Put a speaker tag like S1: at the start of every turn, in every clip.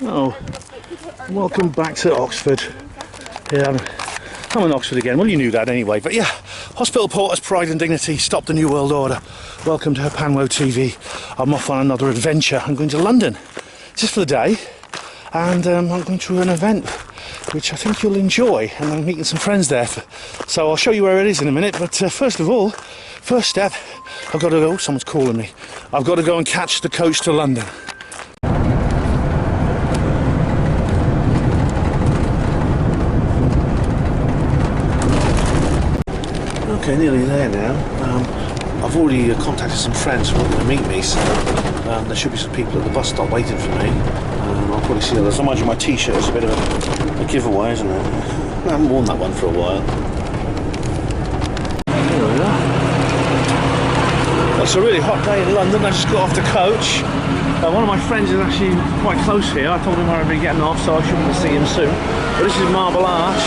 S1: Oh, welcome back to Oxford. Yeah, I'm in Oxford again. Well, you knew that anyway. But yeah, Hospital Porter's Pride and Dignity stopped the New World Order. Welcome to HPANWO TV. I'm off on another adventure. I'm going to London just for the day, and I'm going to an event which I think you'll enjoy, and I'm meeting some friends there. So I'll show you where it is in a minute. But first of all, first step, I've got to go. Someone's calling me. I've got to go and catch the coach to London. Okay, nearly there now. I've already contacted some friends who are going to meet me, so there should be some people at the bus stop waiting for me. I'll probably see others. I imagine my t-shirt is a bit of a giveaway, isn't it? I haven't worn that one for a while. Here we are. It's a really hot day in London. I just got off the coach. One of my friends is actually quite close here. I told him I'd be getting off, so I should be seeing him soon. But this is Marble Arch.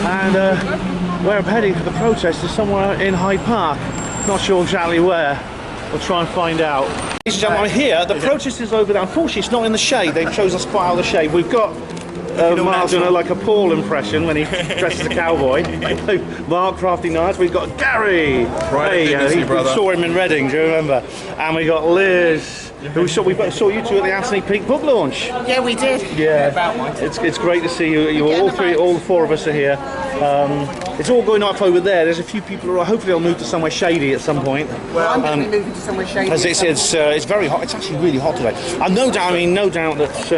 S1: And where I'm heading for the protest is somewhere in Hyde Park. Not sure exactly where. We'll try and find out. Ladies and gentlemen, I'm here. The protest is over there. Unfortunately, it's not in the shade. They've chosen us quite out of the shade. We've got Mark doing like a Paul impression when he dresses as a cowboy. Mark, Crafty Nights. We've got Gary. We saw him in Reading, do you remember? And we got Liz. We saw you two at the Anthony Peak book launch.
S2: Yeah, we did.
S1: Yeah, it's great to see you. You all three, all the four of us are here. It's all going up over there. There's a few people who hopefully they'll move to somewhere shady at some point.
S2: Well, I'm going to be moving to somewhere shady.
S1: It's very hot. It's actually really hot today. And no doubt that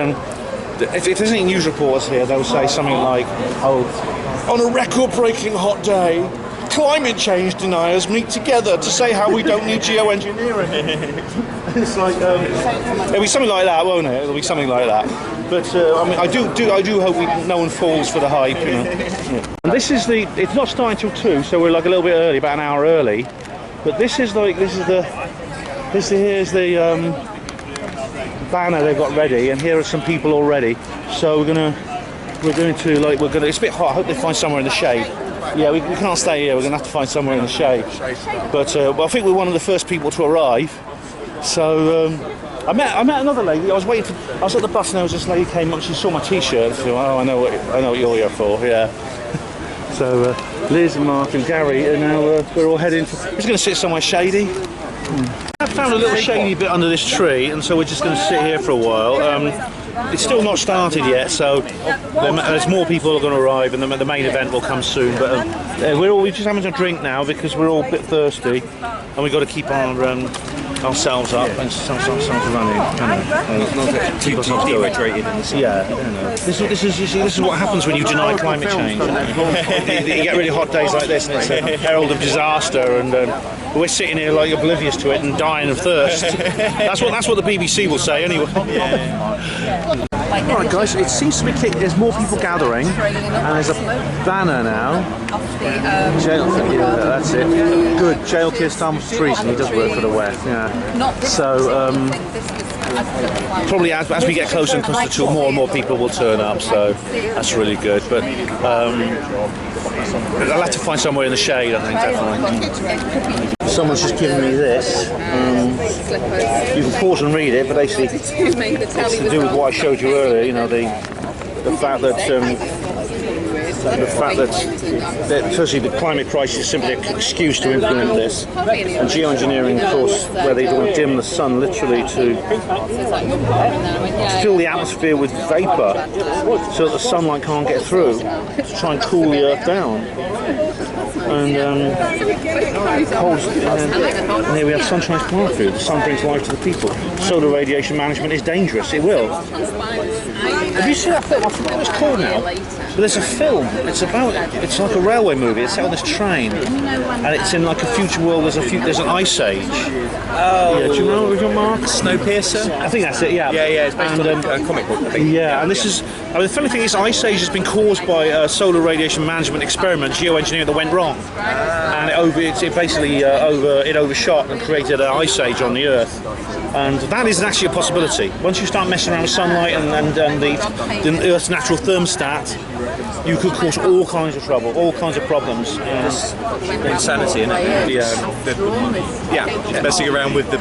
S1: if there's any news reporters here, they'll say something like, "Oh, on a record-breaking hot day, climate change deniers meet together to say how we don't need geoengineering." It's like it'll be something like that, won't it? It'll be something like that. But I mean, I do hope no one falls for the hype. You know? Yeah. And this is it's not starting till 2, so we're like a little bit early, about an hour early. But here's the banner they've got ready, and here are some people already. So we're going to. It's a bit hot. I hope they find somewhere in the shade. Yeah, we can't stay here. We're going to have to find somewhere in the shade. But well, I think we're one of the first people to arrive. So I met another lady. I was at the bus, and there was this lady came up. She saw my t-shirt. She went, "Oh, I know what you're here for." Yeah. So Liz and Mark and Gary, and now we're all heading. We're just going to sit somewhere shady. I found a little shady bit under this tree, and so we're just going to sit here for a while. It's still not started yet, so there's more people who are going to arrive, and the main event will come soon. But we're just having a drink now because we're all a bit thirsty, and we've got to keep ourselves up and sometimes running. Keep ourselves dehydrated in the sun. Yeah, This is what happens when you deny climate change. You get really hot days like this, and it's a herald of disaster, and we're sitting here like oblivious to it and dying of thirst. That's what the BBC will say anyway. Alright guys, it seems to be there's more people gathering, and there's a banner now. Jail, yeah, that's it. Good, jail kids Thomas Treason, he does work for the West, yeah. So probably as we get closer and closer to more and more people will turn up, so that's really good. But I'll have to find somewhere in the shade, I think, definitely. Someone's just given me this. You can pause and read it, but basically it's to do with what I showed you earlier. You know, the fact that firstly the climate crisis is simply an excuse to implement this, and geoengineering, of course, where they want to dim the sun literally to fill the atmosphere with vapor so that the sunlight can't get through, to try and cool the earth down. And here we have Sunshine's plant food. The sun brings life to the people. Solar radiation management is dangerous. It will. Have you seen that film? I forget what it's called now. But there's a film. It's like a railway movie. It's set on this train, and it's in like a future world. There's an ice age. Oh, yeah. Do you know what we've got, Mark?
S2: Snowpiercer.
S1: I think that's it. Yeah.
S2: Yeah. It's based on a comic book, I think.
S1: Yeah, and this is. I mean, the funny thing is, ice age has been caused by a solar radiation management experiment, geoengineering, that went wrong, and it basically overshot and created an ice age on the Earth. And that is actually a possibility. Once you start messing around with sunlight and the Earth's natural thermostat, you could cause all kinds of trouble, all kinds of problems.
S2: Insanity, isn't it? Messing around with the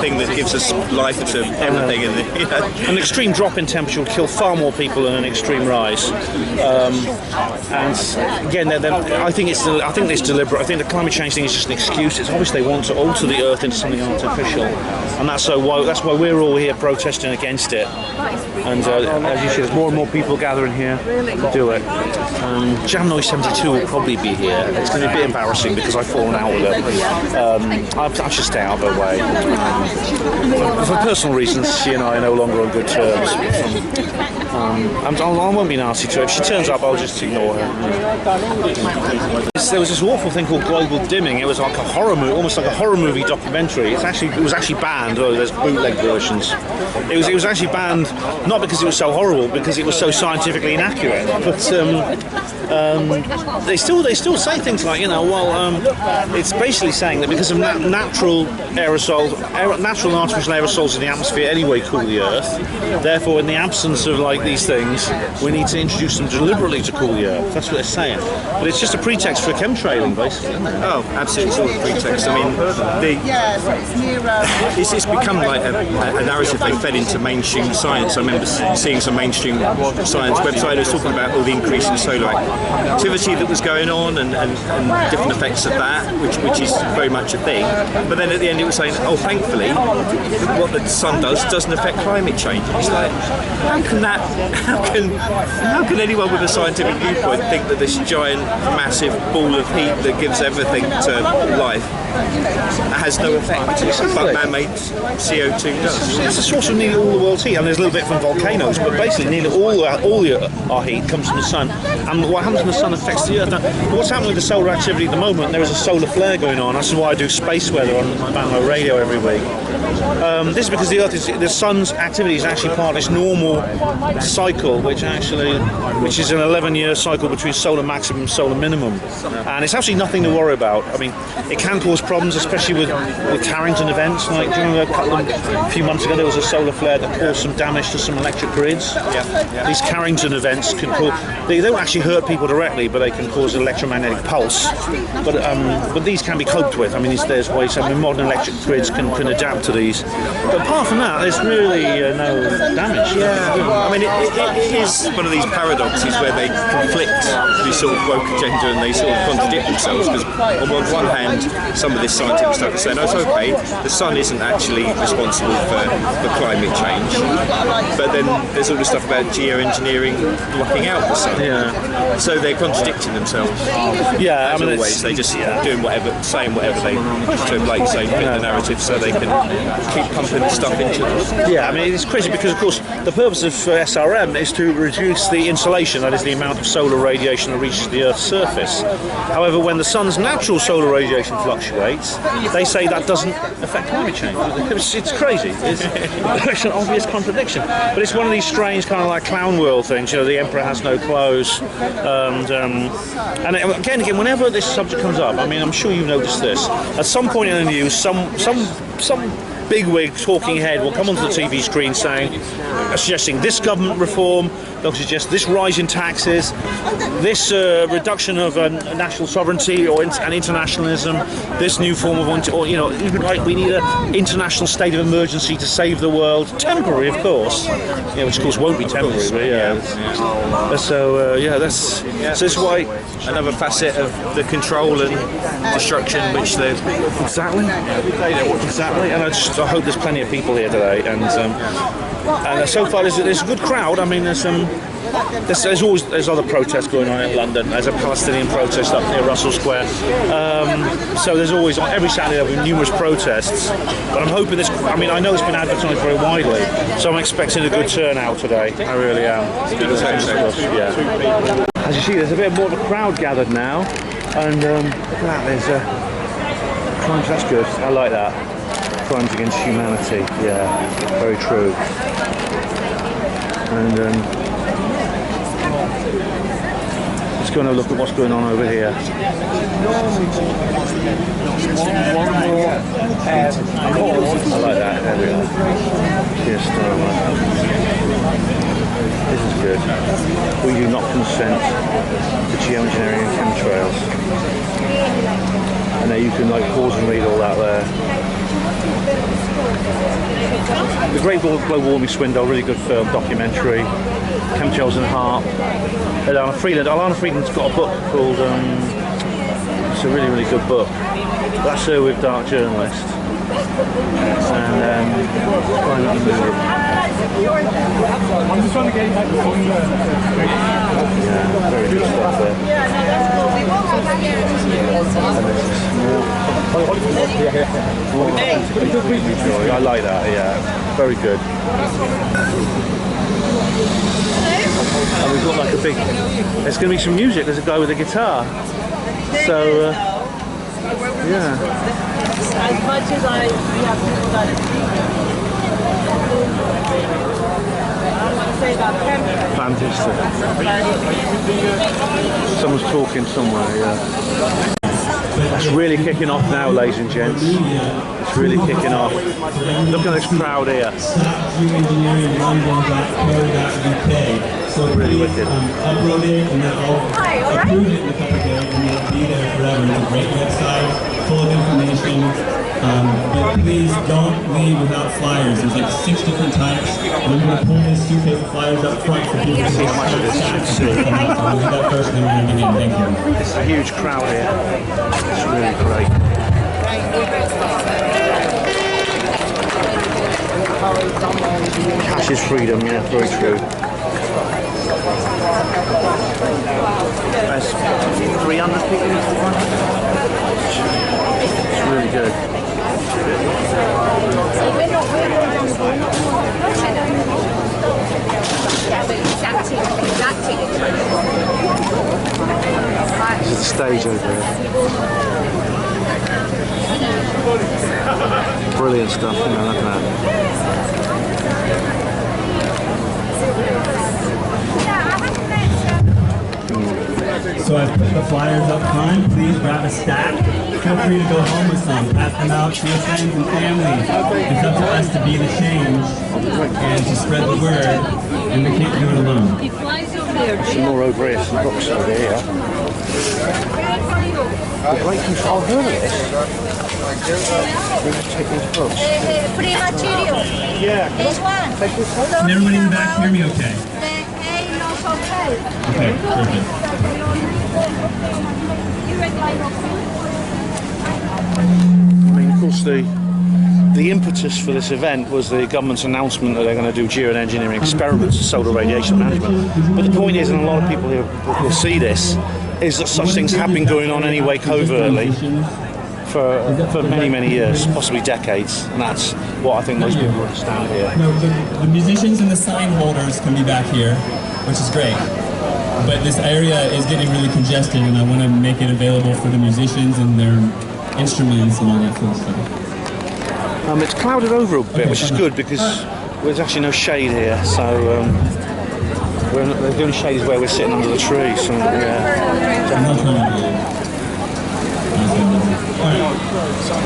S2: thing that gives us life to everything.
S1: An extreme drop in temperature will kill far more people than an extreme rise. And again, I think it's deliberate. I think the climate change thing is just an excuse. It's obvious they want to alter the Earth into something artificial, and that's why we're all here protesting against it. And as you see, there's more and more people gathering here to do it. Jam Noise 72 will probably be here. It's going to be a bit embarrassing because I've fallen out with her. I should stay out of her way. For personal reasons, she and I are no longer on good terms. I won't be nasty to her. If she turns up, I'll just ignore her. There was this awful thing called global dimming. It was like a horror movie, almost like a horror movie documentary. It was actually banned. Oh, there's bootleg versions. It was actually banned not because it was so horrible, because it was so scientifically inaccurate. But they still say things like, it's basically saying that because of natural aerosols, natural and artificial aerosols in the atmosphere anyway cool the Earth. Therefore, in the absence of these things, we need to introduce them deliberately to cool the Earth. That's what they're saying. But it's just a pretext for chemtrailing, basically, isn't it?
S2: Oh, absolutely, it's all a pretext. I mean, it's become like a narrative they fed into mainstream science. I remember seeing some mainstream science website that was talking about all the increase in solar activity that was going on and different effects of that, which is very much a thing. But then at the end it was saying, oh, thankfully, what the sun doesn't affect climate change. And it's like, how can anyone with a scientific viewpoint think that this giant, massive ball of heat that gives everything to life has no effect? But man-made CO2 does.
S1: It's the source of nearly all the world's heat. I mean, there's a little bit from volcanoes, but basically nearly all our heat comes from the sun. And what happens when the sun affects the Earth? Now, what's happening with the solar activity at the moment? There is a solar flare going on. This is why I do space weather on HPANWO radio every week. This is because the sun's activity is actually part of this normal cycle, which is an 11-year cycle between solar maximum and solar minimum, and it's actually nothing to worry about. I mean, it can cause problems, especially with Carrington events. Like, do you remember a few months ago there was a solar flare that caused some damage to some electric grids? Yeah. These Carrington events can cause, they don't actually hurt people directly, but they can cause an electromagnetic pulse. But these can be coped with. I mean, there's ways. I mean, modern electric grids can adapt to these. But apart from that, there's really no damage.
S2: Yeah, I mean, it is one of these paradoxes where they conflict, this sort of woke agenda, and they sort of contradict themselves. Because on one hand, some of this scientific stuff is saying, oh, it's okay, the sun isn't actually responsible for climate change. But then there's all this stuff about geoengineering blocking out the sun.
S1: Yeah.
S2: So they're contradicting themselves.
S1: Yeah,
S2: as always, they just doing whatever, saying whatever they push to, like say, fit the narrative so they can keep pumping this stuff into them.
S1: Yeah, I mean, it's crazy because, of course, the purpose of SRM is to reduce the insolation, that is the amount of solar radiation that reaches the Earth's surface. However, when the sun's natural solar radiation fluctuates, they say that doesn't affect climate change. It's crazy. It's an obvious contradiction. But it's one of these strange kind of like clown world things, the emperor has no clothes. And again, whenever this subject comes up, I mean, I'm sure you've noticed this, at some point in the news, some bigwig talking head will come onto the TV screen suggesting this government reform, they'll suggest this rise in taxes, this reduction of national sovereignty and internationalism, this new form of, even like we need an international state of emergency to save the world, temporary of course, which of course won't be temporary, but so that's why
S2: another facet of the control and destruction which they've
S1: exactly, and I hope there's plenty of people here today, and so far there's a good crowd. I mean, there's other protests going on in London. There's a Palestinian protest up near Russell Square. So there's always, every Saturday there'll be numerous protests. But I'm hoping this, I mean, I know it's been advertised very widely, so I'm expecting a good turnout today. I really am. Yeah. As you see, there's a bit more of a crowd gathered now, and there's crimes. That's good. I like that. Crimes against humanity. Yeah, very true. And let's go and have a look at what's going on over here. I like that. There we are. This is good. Will you not consent to geoengineering and chemtrails. And there you can like pause and read all that there. The Great Global Warming Swindle, really good film, documentary. Chemtrails and Heart. Alana Friedland's got a book called, it's a really, really good book. That's her with Dark Journalist. And find out the movie.
S3: I'm just trying to get back to the
S1: Yeah, very good stuff there. I like that, yeah. Very good. And we've got like a big, there's going to be some music, there's a guy with a guitar. So, yeah.
S4: As much as we have people that I want to say about
S1: Fantastic. Someone's talking somewhere, yeah. It's really kicking off now, ladies and gents. It's really kicking off. Look at this crowd here.
S5: So
S1: really wicked.
S5: Upload it and then I'll approve it in a couple of days and it'll be there forever. It's a great website, full of information. But please don't leave without flyers. There's like 6 different types. And I'm going to pull this suitcase of flyers up front for people to see how much of this should see. We'll do that first and then we'll begin. Thank you.
S1: It's a huge crowd here. It's really great. Cash is freedom, yeah, very true. There's 300 people in this one. It's really good. This is the stage over there. Brilliant stuff, you know, look at that.
S5: So I've put the flyers up front. Please grab a stack. Feel free to go home with some. Pass them out to your friends and family. It's up to us to be the change and to spread the word. And we can't do it alone.
S1: Some more over here, some books over here. The great control, I've heard of this. We're just taking these books.
S6: Free material.
S1: Yeah.
S6: This one.
S1: Take this one.
S5: Can everybody in the back hear me okay? Okay, perfect.
S1: I mean, of course, the impetus for this event was the government's announcement that they're going to do geoengineering experiments with solar radiation management. But the point is, and a lot of people here will see this, is that such things have been going on anyway covertly for many, many years, possibly decades, and that's what I think most people understand here.
S5: No, the musicians and the sign holders can be back here, which is great. But this area is getting really congested, and I want to make it available for the musicians and their instruments and all that sort of stuff.
S1: It's clouded over a bit, which is good because there's actually no shade here. So the only shade is where we're sitting under the tree. So yeah,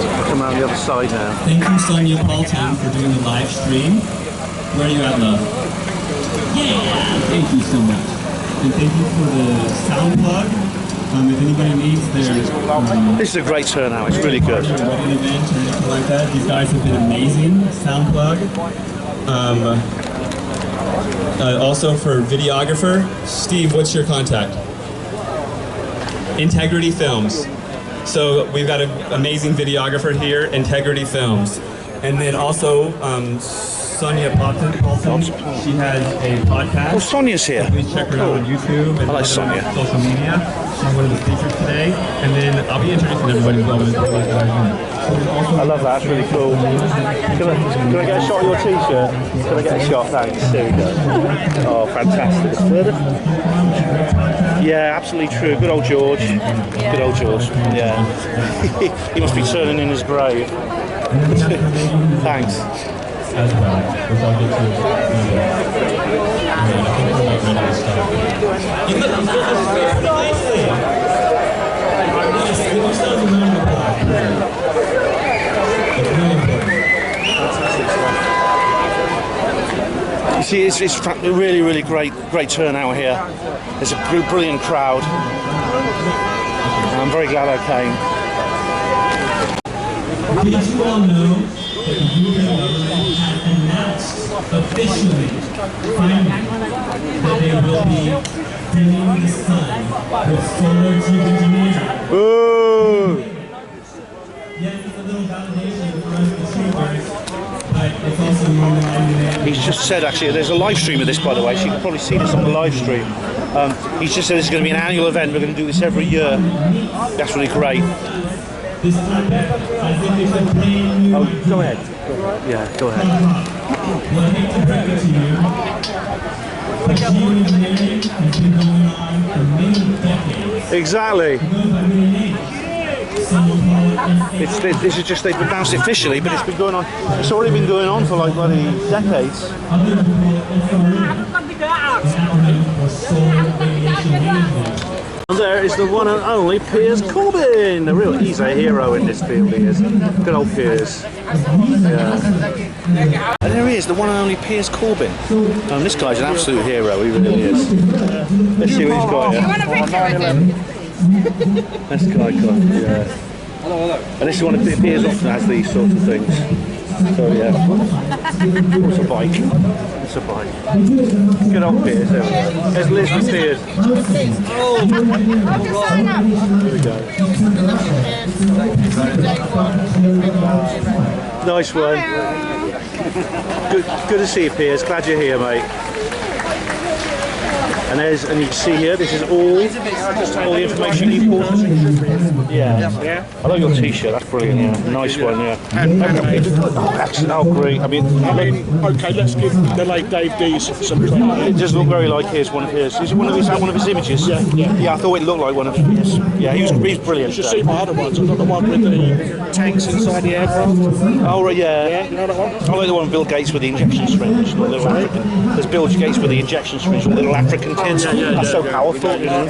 S1: I'll come around the other side now.
S5: Thank you, Sonia Paulton, for doing the live stream. Where are you at, love? Yeah! Thank you so much. And thank you for the sound plug. If anybody needs their
S1: This is a great turnout. It's really good.
S5: wedding event or anything like that, these guys have been amazing. Sound plug. Also for videographer, Steve, what's your contact? Integrity Films. So we've got an amazing videographer here, Integrity Films. And then also Sonia Paulton, she has a podcast.
S1: Oh, Sonia's here.
S5: Please check her out on YouTube and
S1: I like Sonia.
S5: social media. She's one of the speakers today. And then I'll be introducing everybody as well.
S1: I love that. It's really cool. Can I get a shot of your t-shirt? Can I get a shot? Thanks. There we go. Oh, fantastic. Yeah, absolutely true. Good old George. Good old George. Yeah. He must be turning in his grave. Thanks.
S5: As well, which I'll get to. I think we're about ready to start. You look pretty nicely. Yes, give yourselves a round of applause. It's really important.
S1: Fantastic stuff. see, it's really, really great turnout here. There's a brilliant crowd. I'm very glad I came.
S5: Did you all know that the UK government has announced officially, finally, that they will be dimming the sun with solar geoengineering?
S1: Ooh.
S5: Yes, it's a little validation for us consumers, but it's also more than
S1: He's just said, actually, there's a live stream of this, by the way, so you can probably see this on the live stream. He's just said this is going to be an annual event. We're going to do this every year. That's really great.
S5: this time, as if it's a brand new.
S1: Oh, go ahead. Yeah, go ahead.
S5: Well, I hate to break it to you, but geoengineering has been going on for many decades.
S1: Exactly.
S5: It goes by many names. Some will call it
S1: This is just, they've announced it officially, but it's been going on, it's already been going on for like bloody decades.
S5: Others will call it SRM, the acronym for Solar Radiation Management.
S1: And there is the one and only Piers Corbyn. He's a hero in this field, he is. Good old Piers. Yeah. And there he is, the one and only Piers Corbyn. This guy's an absolute hero, he really is. Let's see what he's got here. This guy got, yeah. And this is one of Piers often has these sorts of things. So yeah. It's a bike. It's a bike. Good old Piers, there we go. There's Liz with Piers. Here we go. Nice one. Good to see you, Piers. Glad you're here, mate. And you can see here, this is all the information you bought. Yeah. I like your t-shirt, that's brilliant, yeah. Nice one, yeah. Oh, great. I mean,
S3: okay, let's give the late Dave Dees some credit.
S1: it does look very like his, one of his. Is it one of his images?
S3: Yeah.
S1: Yeah, I thought it looked like one of his. Yeah, he's brilliant.
S3: You should see my other ones. I've got the one with the tanks inside the aircraft.
S1: Oh, right, yeah.
S3: Yeah, you know that one?
S1: I like the one with Bill Gates with the injection syringe. The little African. There's Bill Gates with the injection syringe, with the little African kids. That's so powerful, you know.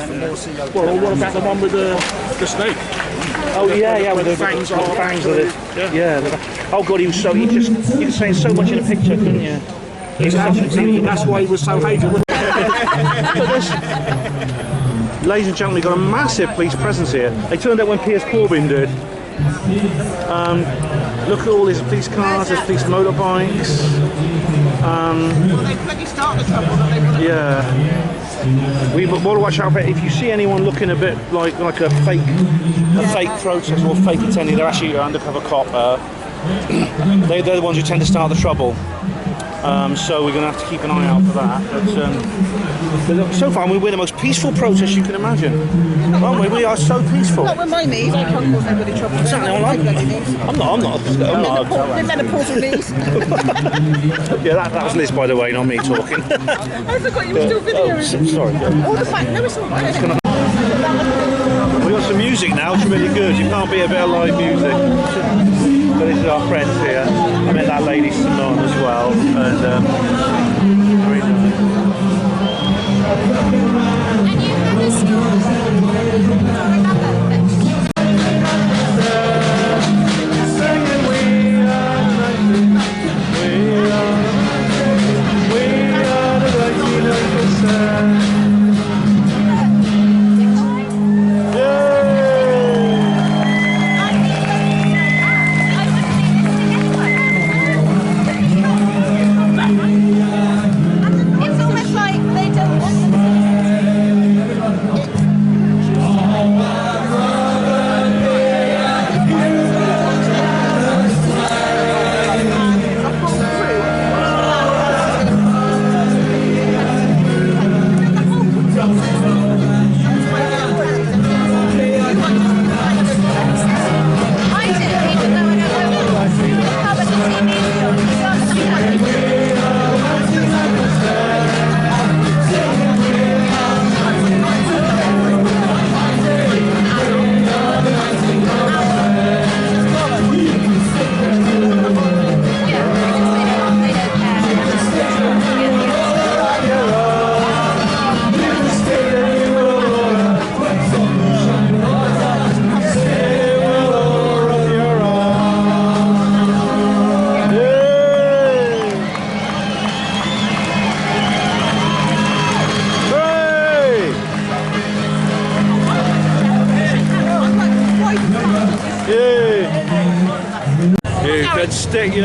S3: Well, what about the one with the snake?
S1: Oh yeah, with the
S3: fangs
S1: with the
S3: are-
S1: fangs of it. Yeah. Oh god, he was saying so much in a picture, couldn't you?
S3: Exactly. That's why he was so hated.
S1: Ladies and gentlemen, we've got a massive police presence here. They turned up when Piers Corbyn did. Look at all these police cars, there's police motorbikes. Yeah. We've got to watch out for if you see anyone looking a bit like a fake protest or fake attendee, they're actually an undercover cop. They're the ones who tend to start the trouble. So we're going to have to keep an eye out for that. But so far, we're the most peaceful protest you can imagine. Aren't we? We are so peaceful.
S7: Not with my knees, I can't cause anybody trouble.
S1: Exactly, I'm not.
S7: The menopausal knees.
S1: Yeah, that was Liz, by the way, not me talking.
S7: I forgot you were still videoing.
S1: Sorry.
S7: All the fact, no, it's all right.
S1: We've got some music now, it's really good. You can't beat a bit of live music. So this is our friends here. I met that lady Simone as well. And very nice.
S6: And you have a story.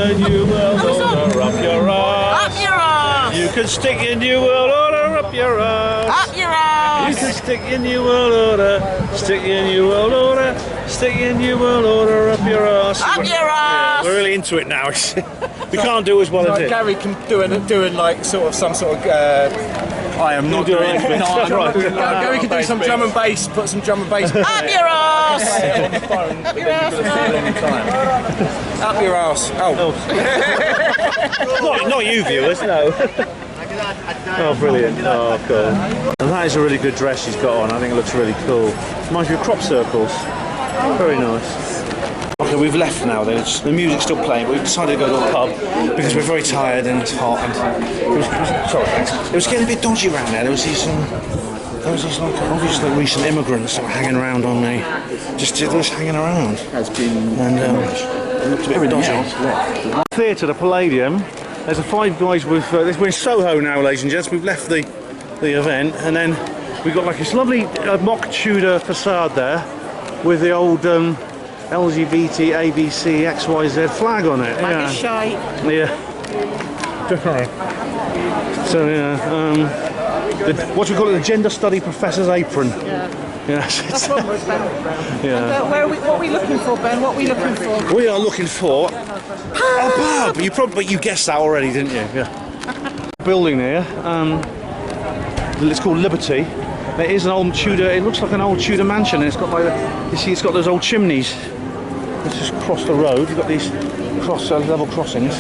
S1: a new world order up your ass.
S7: Up your ass!
S1: You can stick your new world order up your ass.
S7: Up your ass!
S1: You can stick your new world order, stick your new world order, stick your new world order up your ass.
S7: Up your ass!
S1: We're really into it now. We can't do as well as it.
S2: Gary can doing like sort of some sort of. I am not doing it.
S1: No, I'm not doing it.
S2: Gary can do some drum and bass. Put some drum and bass.
S7: Up your ass!
S2: on the phone. Up your ass. Up your ass. Oh.
S1: Not you viewers, no. Oh, brilliant. Oh, cool. And that is a really good dress she's got on. I think it looks really cool. Reminds me of crop circles. Very nice. Okay, we've left now then. The music's still playing, but we've decided to go to a pub because we're very tired and it's hot. And it was getting a bit dodgy around there. There was these like obviously recent immigrants that were hanging around on me, just hanging around. And it looked a bit dodgy. Theatre, the Palladium. There's a Five Guys with. We're in Soho now, ladies and gents. We've left the event, and then we've got like this lovely mock Tudor facade there with the old LGBT, ABC, XYZ flag on it.
S7: Like a shite.
S1: Yeah. So yeah, what do we call it? The gender study professor's apron.
S7: Yeah.
S1: Yes.
S7: That's what we're Ben.
S1: Yeah.
S7: What are we looking for, Ben? What are we looking for?
S1: We are looking for a pub. But you guessed that already, didn't you? Yeah. Building here. It's called Liberty. It is an old Tudor. It looks like an old Tudor mansion. And it's got like, you see, it's got those old chimneys. Let's just cross the road. You've got these level crossings.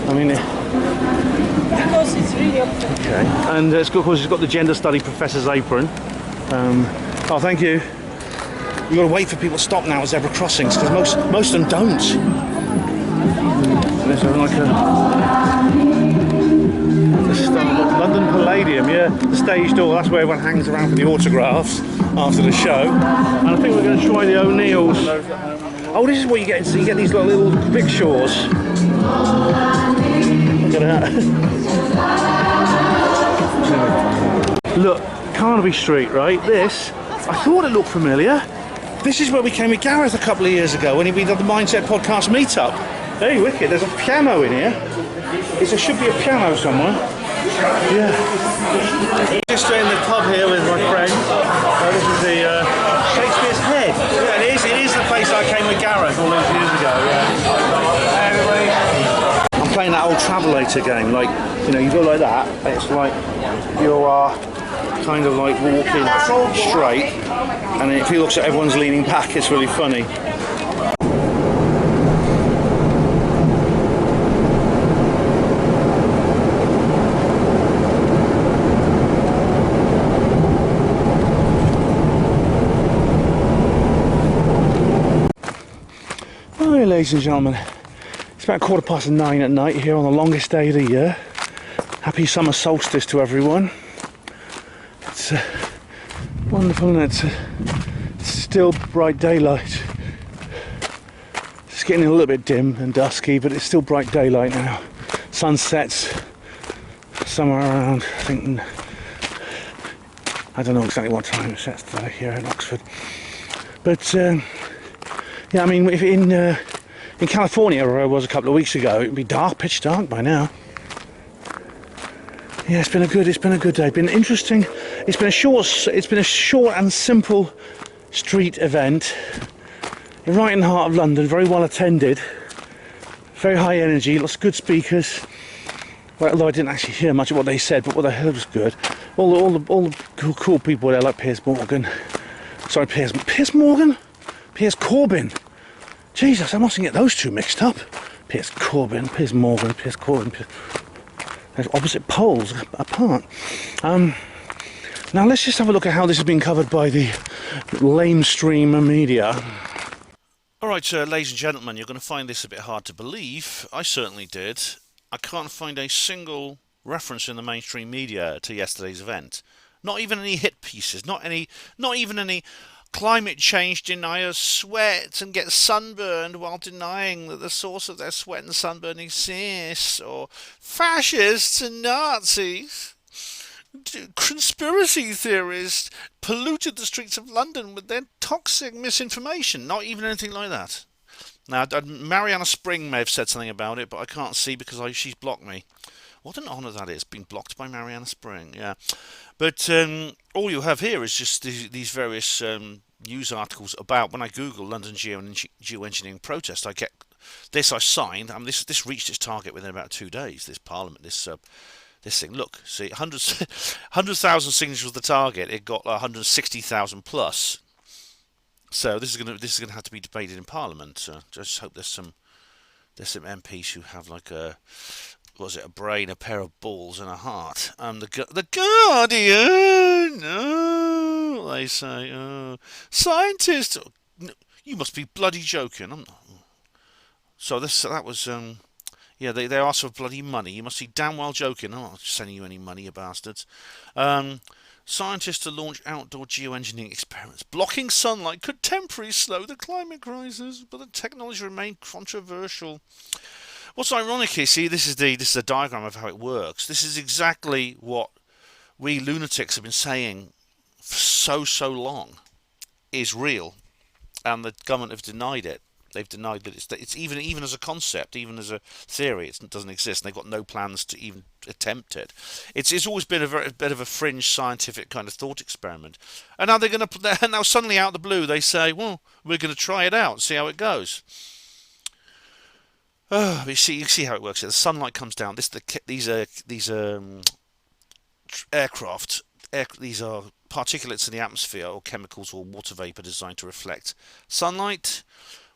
S1: I mean.
S7: Because it's really up to.
S1: Okay. And of course, it's got the gender study professor's apron. Oh, thank you. You've got to wait for people to stop now at zebra crossings because most of them don't. There's like London Palladium, yeah, the stage door. That's where everyone hangs around for the autographs after the show. And I think we're going to try the O'Neills. Oh, this is what you get. So you get these little rickshaws. Look at that. Look. Carnaby Street, right? This, I thought it looked familiar. This is where we came with Gareth a couple of years ago when we did the Mindset Podcast meetup. Very wicked. There's a piano in here. There should be a piano somewhere. Yeah. Just in the pub here with my friend. This is the Shakespeare's Head. Yeah, it is the place I came with Gareth all those years ago. Yeah. Hey, everybody. I'm playing that old Travelator game. Like, you know, you go like that. And it's like you are kind of like walking straight, and if he looks at everyone's leaning back, it's really funny. Hi, ladies and gentlemen. It's about 9:15 at night here on the longest day of the year. Happy summer solstice to everyone. It's wonderful, and it's still bright daylight. It's getting a little bit dim and dusky, but it's still bright daylight now. Sun sets somewhere around, I think, I don't know exactly what time it sets today here in Oxford. But yeah, I mean, if in California, where I was a couple of weeks ago, it'd be dark, pitch dark by now. Yeah, it's been a good day. It's been interesting. It's been a short and simple street event, right in the heart of London. Very well attended, very high energy, lots of good speakers. Well, although I didn't actually hear much of what they said, but what I heard was good. All the cool people there, like Piers Morgan. Sorry, Piers Morgan, Piers Corbyn. Jesus, I mustn't get those two mixed up. Piers Corbyn, Piers Morgan, Piers Corbyn. They're opposite poles apart. Now let's just have a look at how this has been covered by the lamestream media.
S8: Alright, ladies and gentlemen, you're going to find this a bit hard to believe. I certainly did. I can't find a single reference in the mainstream media to yesterday's event. Not even any hit pieces, not even any climate change deniers sweat and get sunburned while denying that the source of their sweat and sunburn exists, or fascists and Nazis, conspiracy theorists polluted the streets of London with their toxic misinformation. Not even anything like that. Now, Mariana Spring may have said something about it, but I can't see because she's blocked me. What an honour that is, being blocked by Mariana Spring, yeah. But all you have here is just these various news articles about, when I Google London geoengineering protest, I get this. I signed, this reached its target within about 2 days, this parliament, this thing. Look, see, 100,000 signatures was the target. It got 160,000 plus. So this is gonna have to be debated in Parliament. Just hope there's some MPs who have like a brain, a pair of balls, and a heart. The Guardian. Oh, they say. Oh, scientists. No, you must be bloody joking. I'm not. So that was. Yeah, they asked for bloody money. You must be damn well joking. I'm not sending you any money, you bastards. Scientists to launch outdoor geoengineering experiments. Blocking sunlight could temporarily slow the climate crisis, but the technology remained controversial. What's ironic here, see, this is a diagram of how it works. This is exactly what we lunatics have been saying for so long is real, and the government have denied it. They've denied that it's even as a concept, even as a theory, it doesn't exist. And they've got no plans to even attempt it. It's always been a bit of a fringe scientific kind of thought experiment. And now now suddenly out of the blue they say, well, we're going to try it out, see how it goes. You see how it works. The sunlight comes down. These aircraft. These are particulates in the atmosphere, or chemicals, or water vapor designed to reflect sunlight.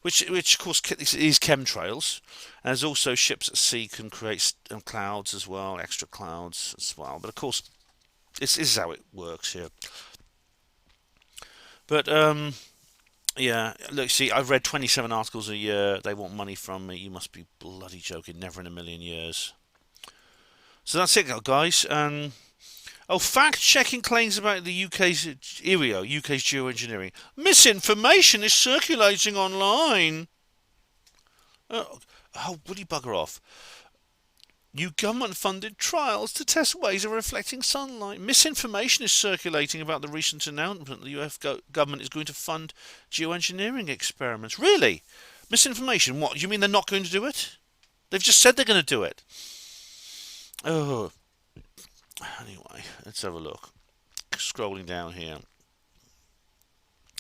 S8: Which of course is chemtrails, and there's also ships at sea can create clouds as well, extra clouds as well. But of course, this is how it works here. But yeah, look, see, I've read 27 articles a year. They want money from me. You must be bloody joking! Never in a million years. So that's it, guys. Fact-checking claims about the UK's geoengineering. Misinformation is circulating online. Would you bugger off? New government-funded trials to test ways of reflecting sunlight. Misinformation is circulating about the recent announcement the US government is going to fund geoengineering experiments. Really? Misinformation? What? You mean they're not going to do it? They've just said they're going to do it. Oh. Anyway, let's have a look. Scrolling down here.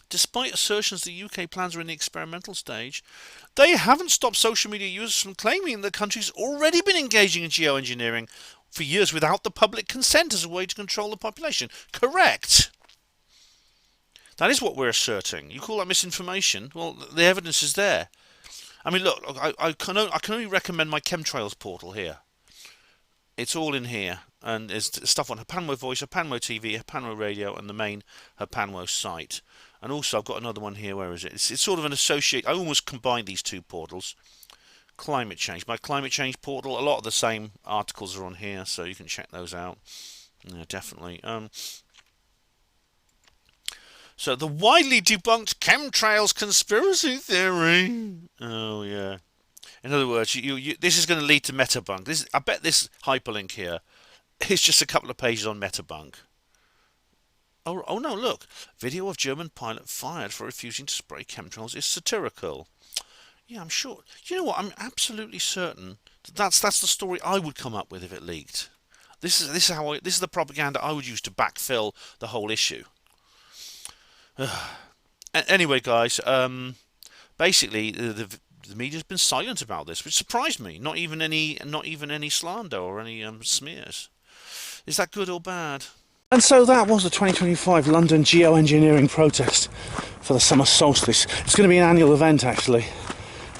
S8: Despite assertions the UK plans are in the experimental stage, they haven't stopped social media users from claiming the country's already been engaging in geoengineering for years without the public consent as a way to control the population. Correct. That is what we're asserting. You call that misinformation? Well, the evidence is there. I mean, look, I can only recommend my chemtrails portal here. It's all in here, and there's stuff on HPANWO Voice, HPANWO TV, HPANWO Radio, and the main HPANWO site. And also, I've got another one here. Where is it? It's sort of an associate. I almost combined these two portals. Climate change. My climate change portal. A lot of the same articles are on here, so you can check those out. Yeah, definitely. So the widely debunked chemtrails conspiracy theory. Oh yeah. In other words, this is going to lead to Metabunk. I bet this hyperlink here is just a couple of pages on Metabunk. Oh no, look. Video of German pilot fired for refusing to spray chemtrails is satirical. Yeah, I'm sure. You know what? I'm absolutely certain that's the story I would come up with if it leaked. This is the propaganda I would use to backfill the whole issue. Anyway, guys, basically the media's been silent about this, which surprised me. Not even any slander or any smears. Is that good or bad?
S1: And so that was the 2025 London geoengineering protest for the summer solstice. It's going to be an annual event, actually,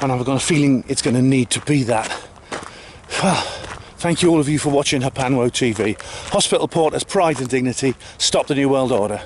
S1: and I've got a feeling it's going to need to be that. Thank you all of you for watching HPANWO TV. Hospital Porters, pride and dignity. Stop the New World Order.